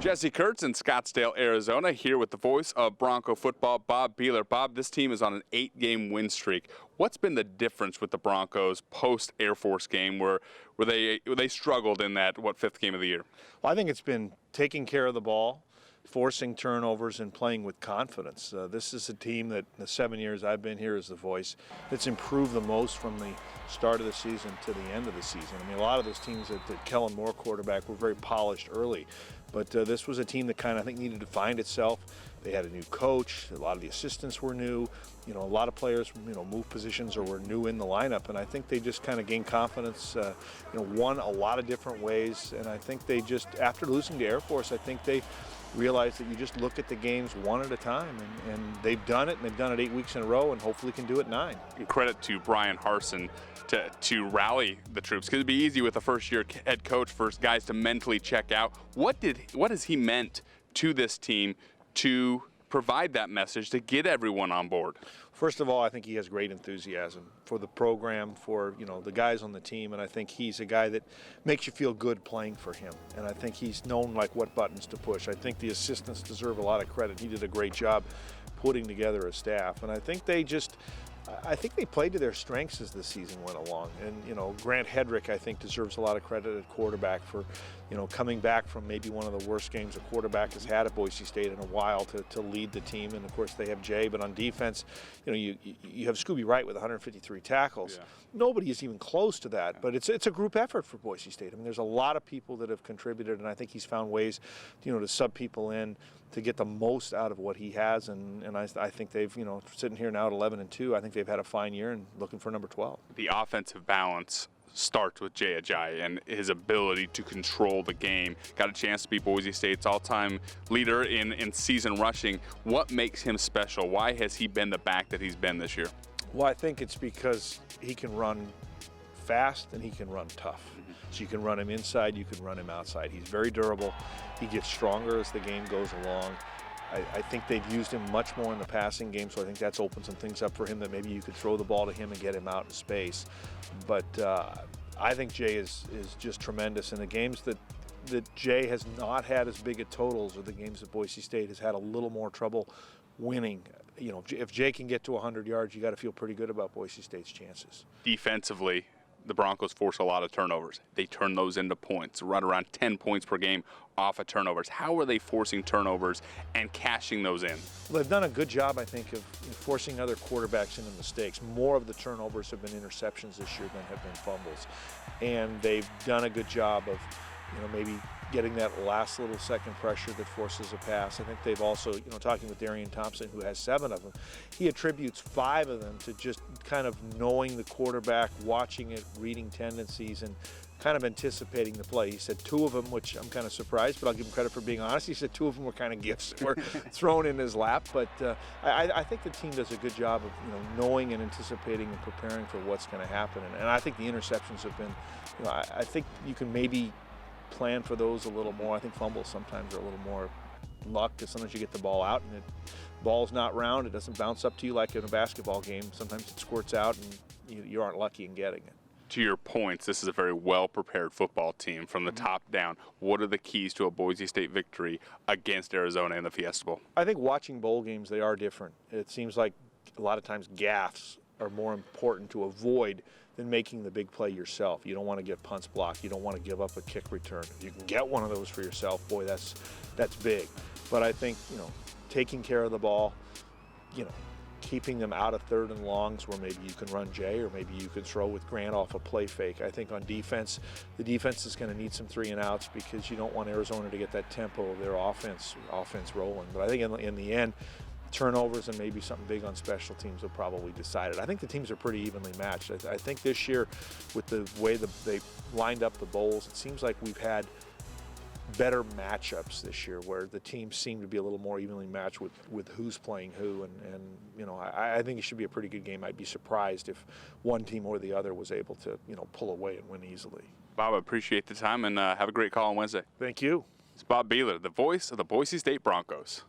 Jesse Kurtz in Scottsdale, Arizona, here with the voice of Bronco football, Bob Behler. Bob, this team is on an 8-game win streak. What's been the difference with the Broncos post-Air Force game where they struggled in that, 5th game of the year? Well, I think it's been taking care of the ball, forcing turnovers, and playing with confidence. This is a team that in the 7 years I've been here as the voice that's improved the most from the start of the season to the end of the season. I mean, a lot of those teams that Kellen Moore quarterback were very polished early, but this was a team that kind of, I think, needed to find itself. They had a new coach. A lot of the assistants were new. A lot of players, moved positions or were new in the lineup, and I think they just kind of gained confidence, won a lot of different ways, and I think they just, after losing to Air Force, I think they realize that you just look at the games one at a time, and they've done it, and they've done it 8 weeks in a row, and hopefully can do it 9. And credit to Brian Harsin to rally the troops, because it'd be easy with a first-year head coach for guys to mentally check out. What has he meant to this team to provide that message to get everyone on board? First of all, I think he has great enthusiasm for the program, for the guys on the team, and I think he's a guy that makes you feel good playing for him. And I think he's known what buttons to push. I think the assistants deserve a lot of credit. He did a great job putting together a staff, and I think they played to their strengths as the season went along. And Grant Hedrick, I think, deserves a lot of credit at quarterback for coming back from maybe one of the worst games a quarterback has had at Boise State in a while to lead the team. And of course they have Jay, but on defense, you have Scooby Wright with 153 tackles. Yeah. Nobody is even close to that, but it's a group effort for Boise State. I mean, there's a lot of people that have contributed, and I think he's found ways to sub people in to get the most out of what he has, and I think they've, sitting here now at 11-2, I think they've had a fine year and looking for number 12. The offensive balance starts with Ajayi and his ability to control the game. Got a chance to be Boise State's all-time leader in season rushing. What makes him special? Why has he been the back that he's been this year? Well, I think it's because he can run fast and he can run tough. So you can run him inside, you can run him outside. He's very durable. He gets stronger as the game goes along. I think they've used him much more in the passing game, so I think that's opened some things up for him that maybe you could throw the ball to him and get him out in space. But I think Jay is just tremendous. And the games that Jay has not had as big a totals are the games that Boise State has had a little more trouble winning. If Jay can get to 100 yards, you got to feel pretty good about Boise State's chances. Defensively, the Broncos force a lot of turnovers. They turn those into points, right around 10 points per game off of turnovers. How are they forcing turnovers and cashing those in? Well, they've done a good job, I think, of forcing other quarterbacks into mistakes. More of the turnovers have been interceptions this year than have been fumbles. And they've done a good job of, maybe getting that last little second pressure that forces a pass. I think they've also, talking with Darian Thompson, who has 7 of them, he attributes 5 of them to just kind of knowing the quarterback, watching it, reading tendencies, and kind of anticipating the play. He said 2 of them, which I'm kind of surprised, but I'll give him credit for being honest. He said 2 of them were kind of gifts that were thrown in his lap. But I think the team does a good job of knowing and anticipating and preparing for what's going to happen. And I think the interceptions have been, I think you can maybe plan for those a little more. I think fumbles sometimes are a little more luck, because sometimes you get the ball out and the ball's not round. It doesn't bounce up to you like in a basketball game. Sometimes it squirts out and you aren't lucky in getting it. To your points, this is a very well-prepared football team from the top down. What are the keys to a Boise State victory against Arizona in the Fiesta Bowl? I think watching bowl games, they are different. It seems like a lot of times gaffes are more important to avoid than making the big play yourself. You don't want to get punts blocked. You don't want to give up a kick return. If you can get one of those for yourself, boy, that's big. But I think, taking care of the ball, keeping them out of 3rd and longs where maybe you can run Jay or maybe you could throw with Grant off a play fake. I think on defense, the defense is going to need some 3 and outs because you don't want Arizona to get that tempo of their offense rolling. But I think in the end, turnovers and maybe something big on special teams will probably decide it. I think the teams are pretty evenly matched. I think this year, with the way they lined up the bowls, it seems like we've had better matchups this year where the teams seem to be a little more evenly matched with who's playing who. And I think it should be a pretty good game. I'd be surprised if one team or the other was able to, pull away and win easily. Bob, I appreciate the time, and have a great call on Wednesday. Thank you. It's Bob Behler, the voice of the Boise State Broncos.